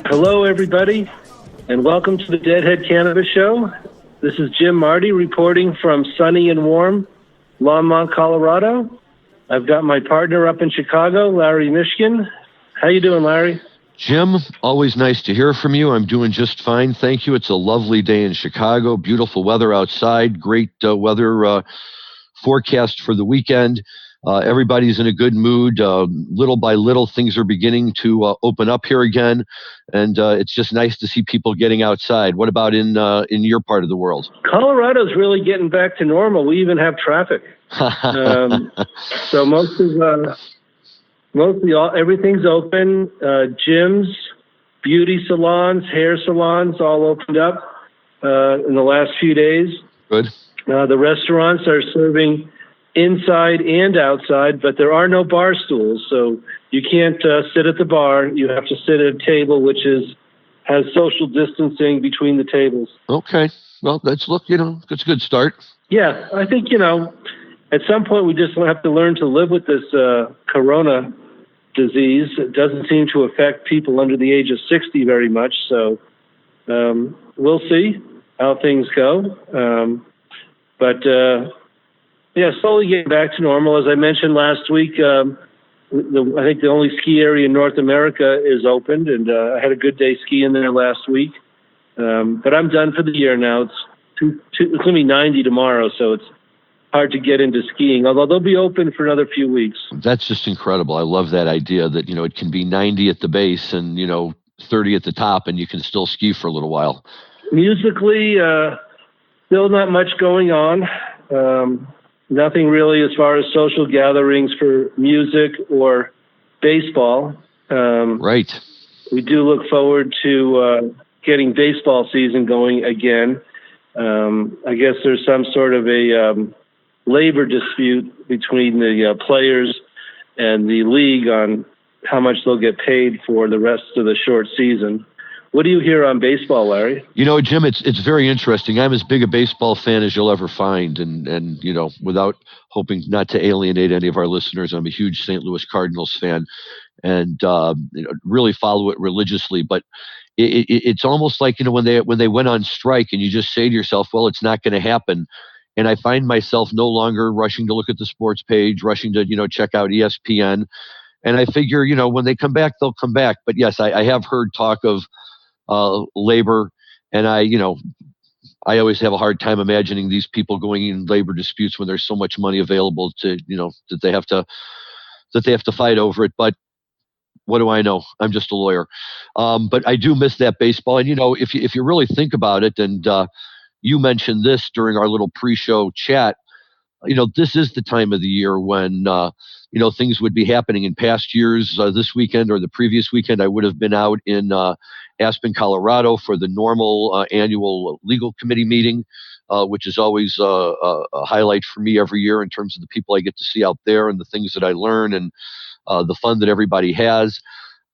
Hello, everybody, and welcome to the Deadhead Cannabis Show. This is Jim Marty reporting from sunny and warm Longmont, Colorado. I've got my partner up in Chicago, Larry Mishkin. How you doing, Larry? Jim, always nice to hear from you. I'm doing just fine, thank you. It's a lovely day in Chicago, beautiful weather outside, great weather forecast for the weekend. Everybody's in a good mood. Little by little, things are beginning to open up here again, and it's just nice to see people getting outside. What about in your part of the world? Colorado's really getting back to normal. We even have traffic. So mostly everything's open. Gyms, beauty salons, hair salons all opened up in the last few days. Good. The restaurants are serving inside and outside, but there are no bar stools, so you can't sit at the bar. You have to sit at a table which has social distancing between the tables. Okay. Well, that's a good start. Yeah, I think, at some point we just have to learn to live with this corona disease. It doesn't seem to affect people under the age of 60 very much, so we'll see how things go. Yeah, slowly getting back to normal. As I mentioned last week, I think the only ski area in North America is opened, and I had a good day skiing there last week. But I'm done for the year now. It's going to be 90 tomorrow, so it's hard to get into skiing, although they'll be open for another few weeks. That's just incredible. I love that idea that, it can be 90 at the base and, 30 at the top, and you can still ski for a little while. Musically, still not much going on. Nothing really as far as social gatherings for music or baseball. Right. We do look forward to getting baseball season going again. I guess there's some sort of a labor dispute between the players and the league on how much they'll get paid for the rest of the short season. What do you hear on baseball, Larry? Jim, it's very interesting. I'm as big a baseball fan as you'll ever find. And without hoping not to alienate any of our listeners, I'm a huge St. Louis Cardinals fan and really follow it religiously. But it's almost like, when they went on strike and you just say to yourself, well, it's not going to happen. And I find myself no longer rushing to look at the sports page, rushing to, check out ESPN. And I figure, when they come back, they'll come back. But yes, I have heard talk of labor, and I always have a hard time imagining these people going in labor disputes when there's so much money available to, that they have to fight over it. But what do I know? I'm just a lawyer. But I do miss that baseball. And, if you really think about it, and you mentioned this during our little pre-show chat, this is the time of the year when, things would be happening. In past years, this weekend or the previous weekend, I would have been out in Aspen, Colorado for the normal annual legal committee meeting, which is always a highlight for me every year in terms of the people I get to see out there and the things that I learn and the fun that everybody has.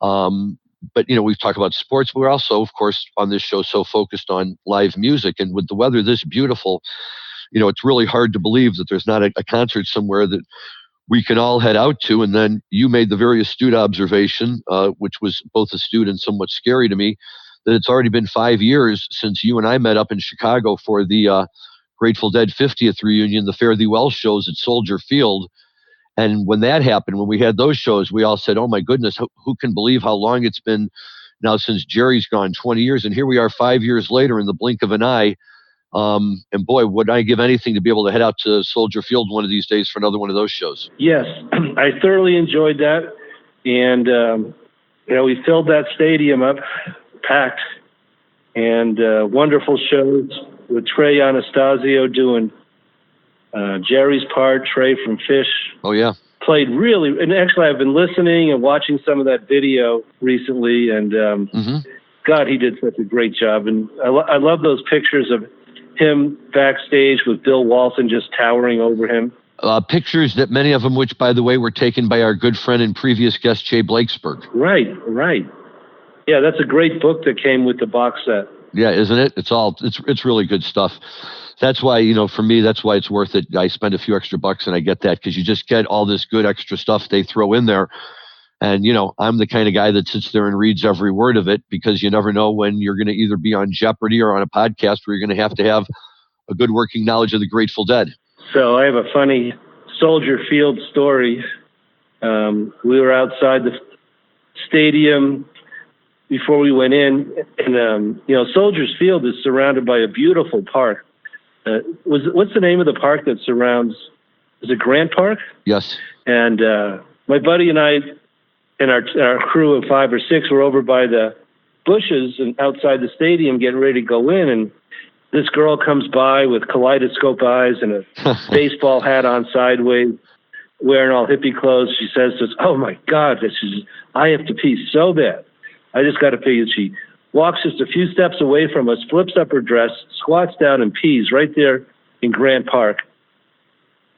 But, we've talked about sports, but we're also, of course, on this show so focused on live music. And with the weather this beautiful, it's really hard to believe that there's not a concert somewhere that we can all head out to. And then you made the very astute observation, which was both astute and somewhat scary to me, that it's already been 5 years since you and I met up in Chicago for the Grateful Dead 50th reunion, the Fare Thee Well shows at Soldier Field. And when that happened, when we had those shows, we all said, oh my goodness, who can believe how long it's been now since Jerry's gone, 20 years. And here we are 5 years later in the blink of an eye. And boy, would I give anything to be able to head out to Soldier Field one of these days for another one of those shows. Yes, I thoroughly enjoyed that. And, we filled that stadium up, packed, and wonderful shows with Trey Anastasio doing Jerry's part, Trey from Fish. Oh, yeah. Played really, and actually I've been listening and watching some of that video recently, and God, he did such a great job. And I love those pictures of him backstage with Bill Walton just towering over him. Pictures that many of them, which, by the way, were taken by our good friend and previous guest, Jay Blakesberg. Right. Yeah, that's a great book that came with the box set. Yeah, isn't it? It's really good stuff. That's why, for me, that's why it's worth it. I spend a few extra bucks and I get that because you just get all this good extra stuff they throw in there. And, I'm the kind of guy that sits there and reads every word of it, because you never know when you're going to either be on Jeopardy or on a podcast where you're going to have a good working knowledge of the Grateful Dead. So I have a funny Soldier Field story. We were outside the stadium before we went in, and Soldiers Field is surrounded by a beautiful park. What's the name of the park that surrounds? Is it Grant Park? Yes. And my buddy and I and our crew of 5 or 6 were over by the bushes and outside the stadium getting ready to go in, and this girl comes by with kaleidoscope eyes and a baseball hat on sideways, wearing all hippie clothes. She says to us, "Oh my God, I have to pee so bad. I just got to pee." And she walks just a few steps away from us, flips up her dress, squats down and pees right there in Grant Park.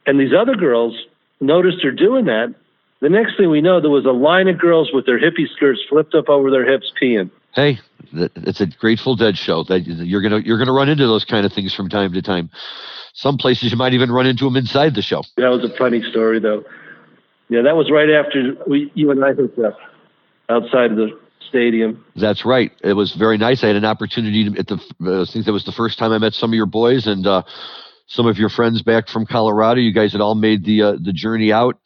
And these other girls noticed her doing that. The next thing we know, there was a line of girls with their hippie skirts flipped up over their hips peeing. Hey, it's a Grateful Dead show. That you're gonna run into those kind of things from time to time. Some places you might even run into them inside the show. That was a funny story, though. Yeah, that was right after you and I hooked up outside of the stadium. That's right. It was very nice. I had an opportunity I think that was the first time I met some of your boys and some of your friends back from Colorado. You guys had all made the journey out.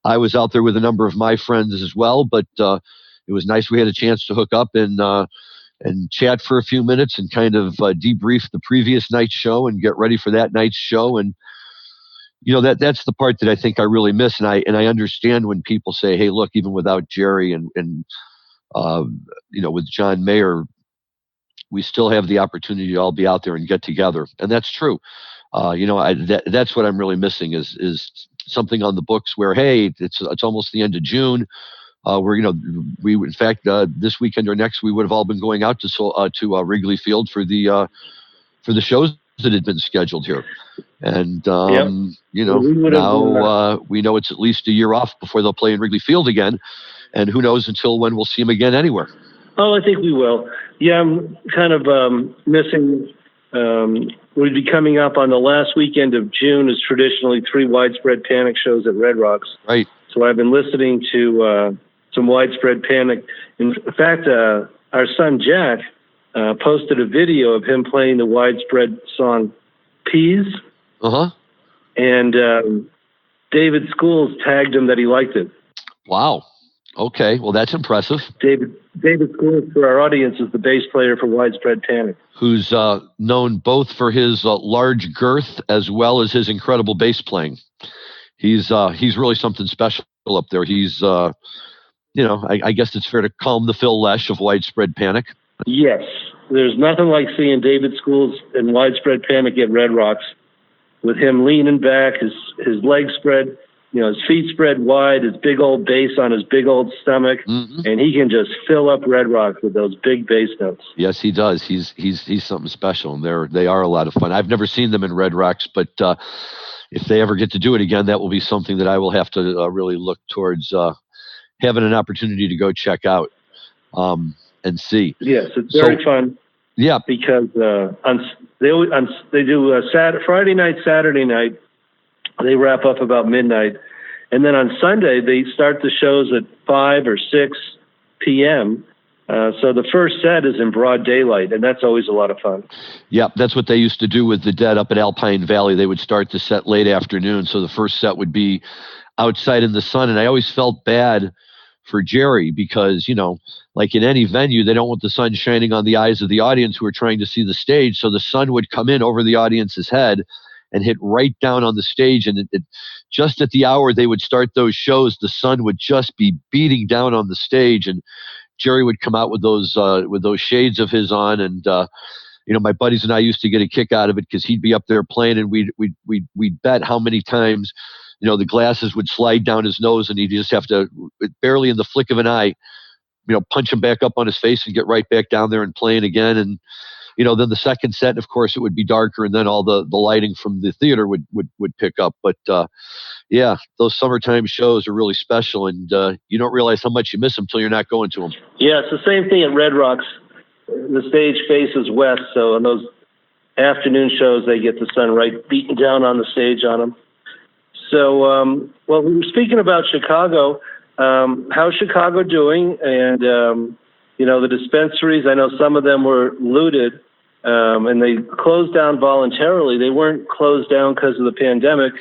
I was out there with a number of my friends as well, but it was nice. We had a chance to hook up and chat for a few minutes and kind of debrief the previous night's show and get ready for that night's show. And that's the part that I think I really miss. And I understand when people say, "Hey, look, even without Jerry and with John Mayer, we still have the opportunity to all be out there and get together." And that's true. That's what I'm really missing is something on the books where, hey, it's almost the end of June. We in fact this weekend or next we would have all been going out to Wrigley Field for the shows that had been scheduled here, and now we know it's at least a year off before they'll play in Wrigley Field again, and who knows until when we'll see them again anywhere. Oh, I think we will. Yeah, I'm kind of missing. We'd be coming up on the last weekend of June is traditionally 3 Widespread Panic shows at Red Rocks. Right. So I've been listening to some Widespread Panic. In fact, our son Jack posted a video of him playing the Widespread song Peas. Uh-huh. And David Schools tagged him that he liked it. Wow. Okay. Well, that's impressive. David Schools, for our audience, is the bass player for Widespread Panic. Who's known both for his large girth as well as his incredible bass playing. He's really something special up there. He's, I guess it's fair to call him the Phil Lesh of Widespread Panic. Yes. There's nothing like seeing David Schools in Widespread Panic at Red Rocks with him leaning back, his legs spread, his feet spread wide, his big old bass on his big old stomach, and he can just fill up Red Rocks with those big bass notes. Yes, he does. He's something special, and they are a lot of fun. I've never seen them in Red Rocks, but if they ever get to do it again, that will be something that I will have to really look towards having an opportunity to go check out and see. Yes, it's very fun. Yeah, because they do Friday night, Saturday night. They wrap up about midnight, and then on Sunday they start the shows at 5 or 6 p.m. So the first set is in broad daylight, and that's always a lot of fun. Yeah, that's what they used to do with the Dead up at Alpine Valley. They would start the set late afternoon, so the first set would be outside in the sun. And I always felt bad for Jerry because, like in any venue, they don't want the sun shining on the eyes of the audience who are trying to see the stage. So the sun would come in over the audience's head and hit right down on the stage. And just at the hour they would start those shows, the sun would just be beating down on the stage. And Jerry would come out with those shades of his on. And, my buddies and I used to get a kick out of it because he'd be up there playing and we'd bet how many times, the glasses would slide down his nose and he'd just have to, barely in the flick of an eye, punch him back up on his face and get right back down there and playing again. And, then the second set, of course, it would be darker and then all the lighting from the theater would pick up. But, yeah, those summertime shows are really special, and you don't realize how much you miss them until you're not going to them. Yeah, it's the same thing at Red Rocks. The stage faces west, so on those afternoon shows, they get the sun right beating down on the stage on them. So, we were speaking about Chicago. how's Chicago doing? And, the dispensaries, I know some of them were looted, and they closed down voluntarily. They weren't closed down because of the pandemic,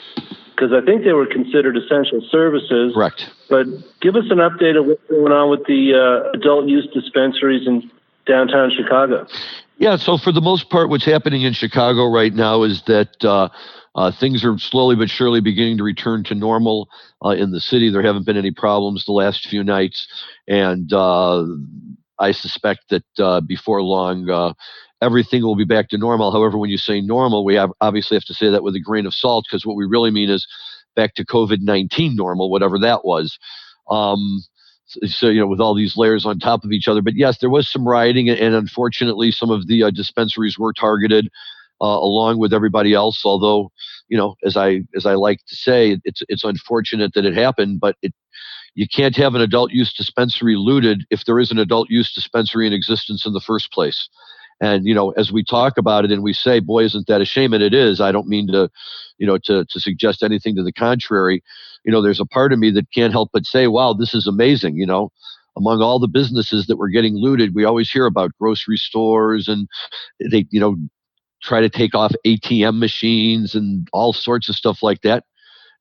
because I think they were considered essential services. Correct. But give us an update of what's going on with the adult use dispensaries in downtown Chicago. Yeah, so for the most part, what's happening in Chicago right now is that things are slowly but surely beginning to return to normal in the city. There haven't been any problems the last few nights, and I suspect that before long, everything will be back to normal. However, when you say normal, we obviously have to say that with a grain of salt, because what we really mean is back to COVID-19 normal, whatever that was. So, with all these layers on top of each other. But yes, there was some rioting, and unfortunately, some of the dispensaries were targeted along with everybody else. Although, as I like to say, it's unfortunate that it happened, but you can't have an adult use dispensary looted if there is an adult use dispensary in existence in the first place. And, as we talk about it and we say, boy, isn't that a shame? And it is. I don't mean to, to suggest anything to the contrary. There's a part of me that can't help but say, wow, this is amazing. Among all the businesses that were getting looted, we always hear about grocery stores, and they, try to take off ATM machines and all sorts of stuff like that.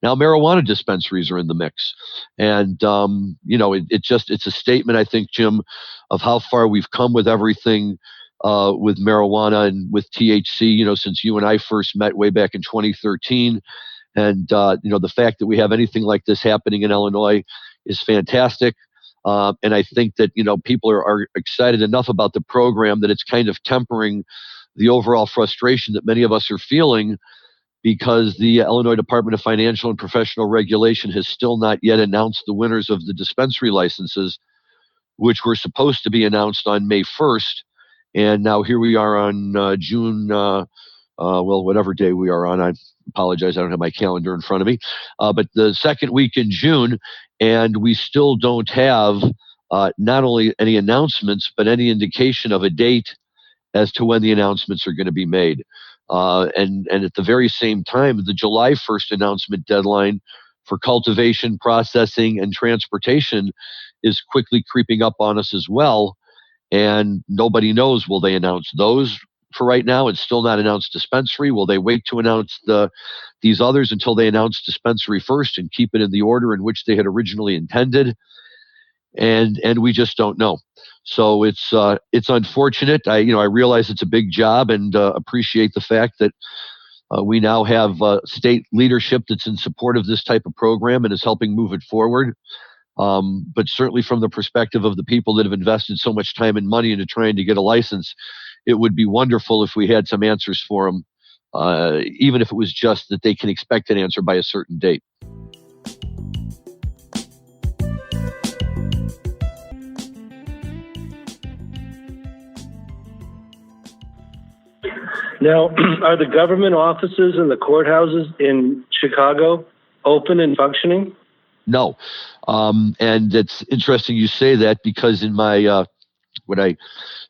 Now marijuana dispensaries are in the mix. And, it's a statement, I think, Jim, of how far we've come with everything with marijuana and with THC, since you and I first met way back in 2013. And, the fact that we have anything like this happening in Illinois is fantastic. And I think that, people are excited enough about the program that it's kind of tempering the overall frustration that many of us are feeling, because the Illinois Department of Financial and Professional Regulation has still not yet announced the winners of the dispensary licenses, which were supposed to be announced on May 1st. And now here we are on June, whatever day we are on. I apologize, I don't have my calendar in front of me. But the second week in June, and we still don't have not only any announcements, but any indication of a date as to when the announcements are going to be made. And at the very same time, the July 1st announcement deadline for cultivation, processing, and transportation is quickly creeping up on us as well. And nobody knows, will they announce those for right now? It's still not announced dispensary. Will they wait to announce these others until they announce dispensary first and keep it in the order in which they had originally intended? And we just don't know. So it's unfortunate. I realize it's a big job, and appreciate the fact that we now have state leadership that's in support of this type of program and is helping move it forward. But certainly from the perspective of the people that have invested so much time and money into trying to get a license, it would be wonderful if we had some answers for them, even if it was just that they can expect an answer by a certain date. Now, are the government offices and the courthouses in Chicago open and functioning? No. And it's interesting you say that, because in my, what I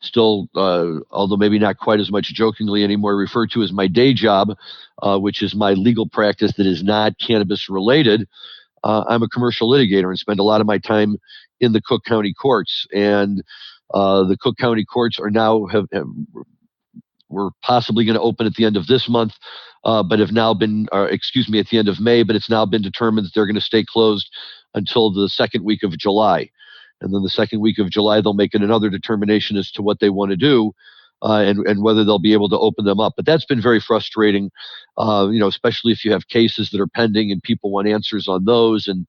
still, although maybe not quite as much jokingly anymore, refer to as my day job, which is my legal practice that is not cannabis related, I'm a commercial litigator and spend a lot of my time in the Cook County courts. And the Cook County courts are now we're possibly going to open at the end of this month, but have now been, at the end of May, but it's now been determined that they're going to stay closed until the second week of July. And then the second week of July, they'll make another determination as to what they want to do, and whether they'll be able to open them up. But that's been very frustrating, especially if you have cases that are pending and people want answers on those, and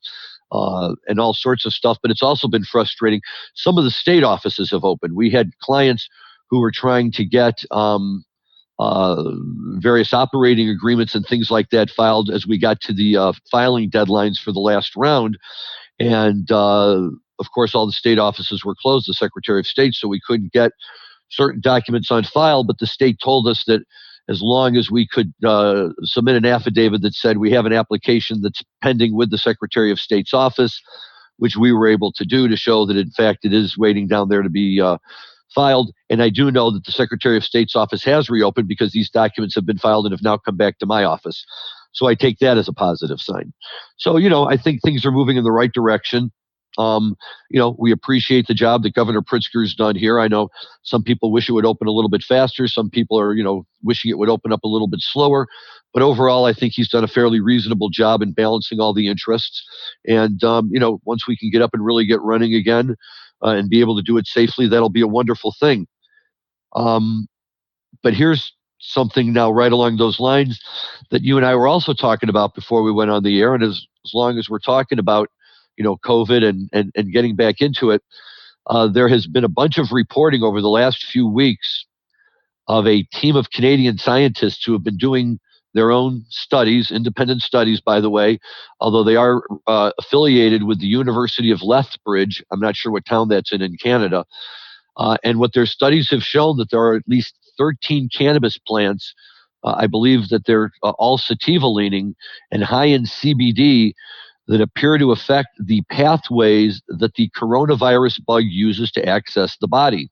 all sorts of stuff. But it's also been frustrating. Some of the state offices have opened. We had clients who were trying to get various operating agreements and things like that filed as we got to the filing deadlines for the last round. And, of course, all the state offices were closed, the Secretary of State, so we couldn't get certain documents on file. But the state told us that as long as we could submit an affidavit that said we have an application that's pending with the Secretary of State's office, which we were able to do to show that, in fact, it is waiting down there to be filed. And I do know that the Secretary of State's office has reopened, because these documents have been filed and have now come back to my office. So I take that as a positive sign. So, I think things are moving in the right direction. We appreciate the job that Governor Pritzker's done here. I know some people wish it would open a little bit faster. Some people are, wishing it would open up a little bit slower. But overall, I think he's done a fairly reasonable job in balancing all the interests. And, once we can get up and really get running again and be able to do it safely, that'll be a wonderful thing. But here's something now right along those lines that you and I were also talking about before we went on the air. And as long as we're talking about, COVID and getting back into it, there has been a bunch of reporting over the last few weeks of a team of Canadian scientists who have been doing their own studies, independent studies, by the way, although they are affiliated with the University of Lethbridge. I'm not sure what town that's in Canada. And what their studies have shown that there are at least 13 cannabis plants, I believe that they're all sativa leaning and high in CBD, that appear to affect the pathways that the coronavirus bug uses to access the body.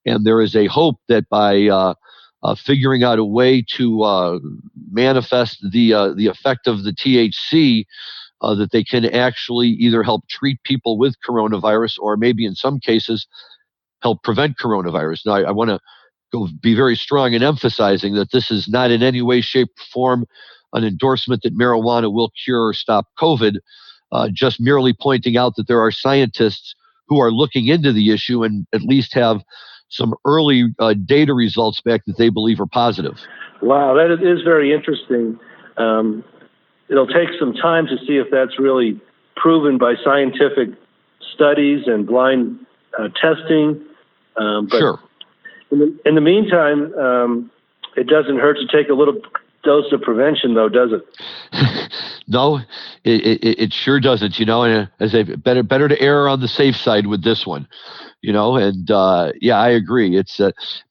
And there is a hope that by figuring out a way to manifest the effect of the THC, that they can actually either help treat people with coronavirus or maybe in some cases help prevent coronavirus. Now, I want to be very strong in emphasizing that this is not in any way, shape, or form an endorsement that marijuana will cure or stop COVID, just merely pointing out that there are scientists who are looking into the issue and at least have some early data results back that they believe are positive. Wow, that is very interesting. It'll take some time to see if that's really proven by scientific studies and blind testing. But sure. In the meantime, it doesn't hurt to take a little dose of prevention, though, does it? No, it sure doesn't. And as I better to err on the safe side with this one. And I agree.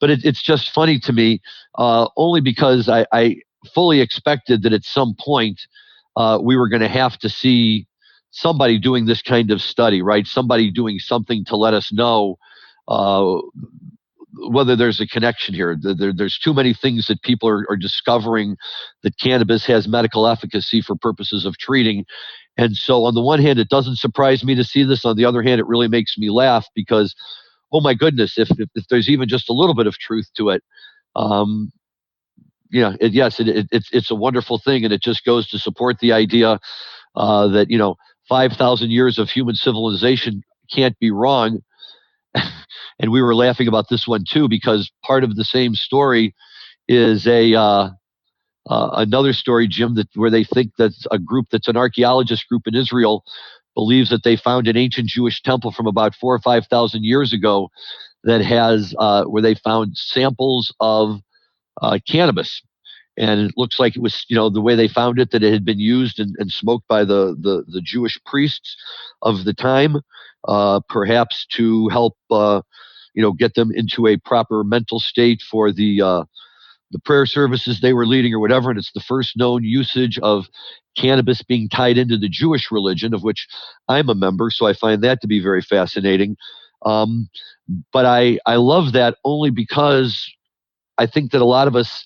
But it's just funny to me, only because I fully expected that at some point we were going to have to see somebody doing this kind of study, right? Somebody doing something to let us know whether there's a connection here. There's too many things that people are discovering that cannabis has medical efficacy for purposes of treating. And so on the one hand, it doesn't surprise me to see this. On the other hand, it really makes me laugh because, oh my goodness, if there's even just a little bit of truth to it, it's a wonderful thing. And it just goes to support the idea that, 5,000 years of human civilization can't be wrong. And we were laughing about this one too, because part of the same story is another story, Jim, where they think that a group that's an archaeologist group in Israel believes that they found an ancient Jewish temple from about 4,000 or 5,000 years ago that has where they found samples of cannabis. And it looks like it was, the way they found it, that it had been used and smoked by the Jewish priests of the time, perhaps to help, get them into a proper mental state for the prayer services they were leading or whatever. And it's the first known usage of cannabis being tied into the Jewish religion, of which I'm a member. So I find that to be very fascinating. But I love that only because I think that a lot of us,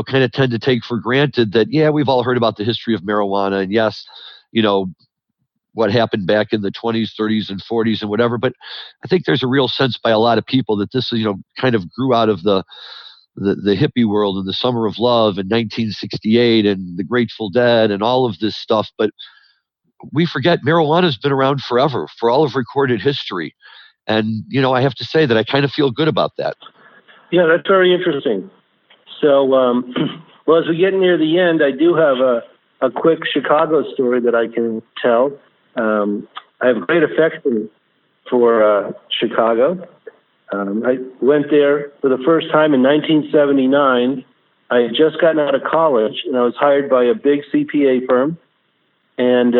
kind of tend to take for granted that, we've all heard about the history of marijuana. And yes, what happened back in the 20s, 30s, and 40s and whatever. But I think there's a real sense by a lot of people that this, kind of grew out of the hippie world and the Summer of Love in 1968 and the Grateful Dead and all of this stuff. But we forget marijuana has been around forever, for all of recorded history. And, I have to say that I kind of feel good about that. Yeah, that's very interesting. So, well, as we get near the end, I do have a quick Chicago story that I can tell. I have great affection for Chicago. I went there for the first time in 1979. I had just gotten out of college, and I was hired by a big CPA firm. And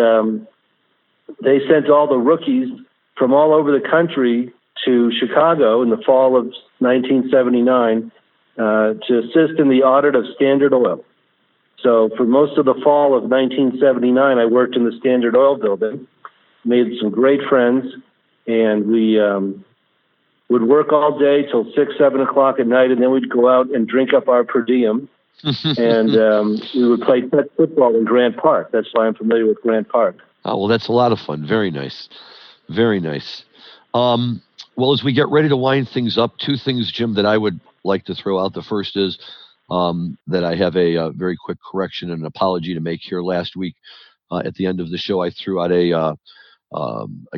they sent all the rookies from all over the country to Chicago in the fall of 1979 to assist in the audit of Standard Oil. So for most of the fall of 1979, I worked in the Standard Oil building, made some great friends, and we would work all day till 6, 7 o'clock at night, and then we'd go out and drink up our per diem. And we would play football in Grant Park. That's why I'm familiar with Grant Park. Oh, well, that's a lot of fun. Very nice. Very nice. Well, as we get ready to wind things up, two things, Jim, that I would like to throw out. The first is that I have a very quick correction and an apology to make here. Last week, at the end of the show, I threw out a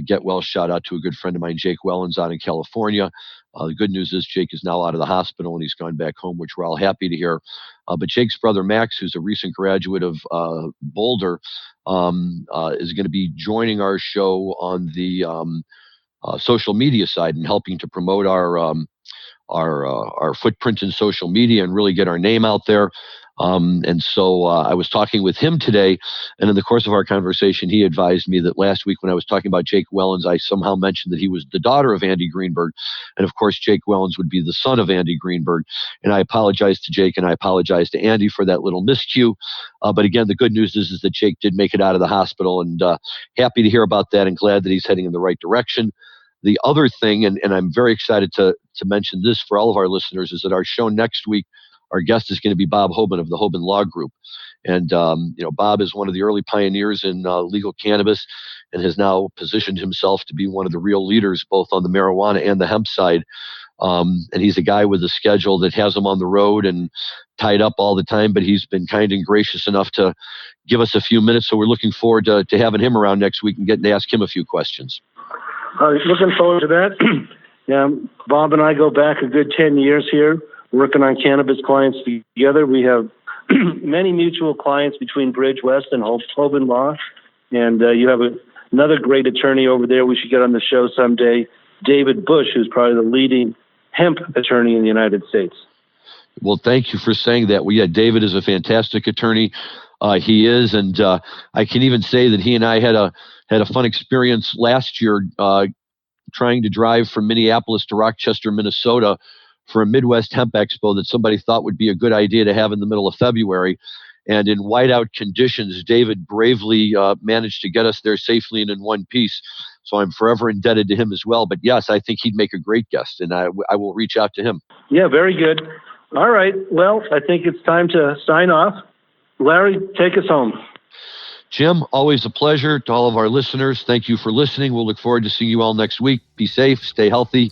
get well shout out to a good friend of mine, Jake Wellens, out in California. The good news is Jake is now out of the hospital and he's gone back home, which we're all happy to hear. But Jake's brother Max, who's a recent graduate of Boulder, is going to be joining our show on the social media side and helping to promote our footprint in social media and really get our name out there. And so I was talking with him today, and in the course of our conversation, he advised me that last week when I was talking about Jake Wellens, I somehow mentioned that he was the daughter of Andy Greenberg. And of course, Jake Wellens would be the son of Andy Greenberg. And I apologize to Jake and I apologize to Andy for that little miscue. But again, the good news is that Jake did make it out of the hospital, and happy to hear about that and glad that he's heading in the right direction. The other thing, and I'm very excited to mention this for all of our listeners, is that our show next week, our guest is going to be Bob Hoban of the Hoban Law Group. And, Bob is one of the early pioneers in legal cannabis and has now positioned himself to be one of the real leaders, both on the marijuana and the hemp side. And he's a guy with a schedule that has him on the road and tied up all the time, but he's been kind and gracious enough to give us a few minutes. So we're looking forward to having him around next week and getting to ask him a few questions. Looking forward to that. Yeah, Bob and I go back a good 10 years here, working on cannabis clients together. We have many mutual clients between Bridge West and Hoban Law. And you have another great attorney over there we should get on the show someday, David Bush, who's probably the leading hemp attorney in the United States. Well, thank you for saying that. Well, yeah, David is a fantastic attorney. He is, and I can even say that he and I had a fun experience last year trying to drive from Minneapolis to Rochester, Minnesota for a Midwest Hemp Expo that somebody thought would be a good idea to have in the middle of February. And in whiteout conditions, David bravely managed to get us there safely and in one piece. So I'm forever indebted to him as well. But yes, I think he'd make a great guest, and I will reach out to him. Yeah, very good. All right. Well, I think it's time to sign off. Larry, take us home. Jim, always a pleasure. To all of our listeners, thank you for listening. We'll look forward to seeing you all next week. Be safe, stay healthy,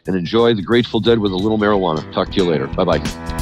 and enjoy the Grateful Dead with a little marijuana. Talk to you later. Bye-bye.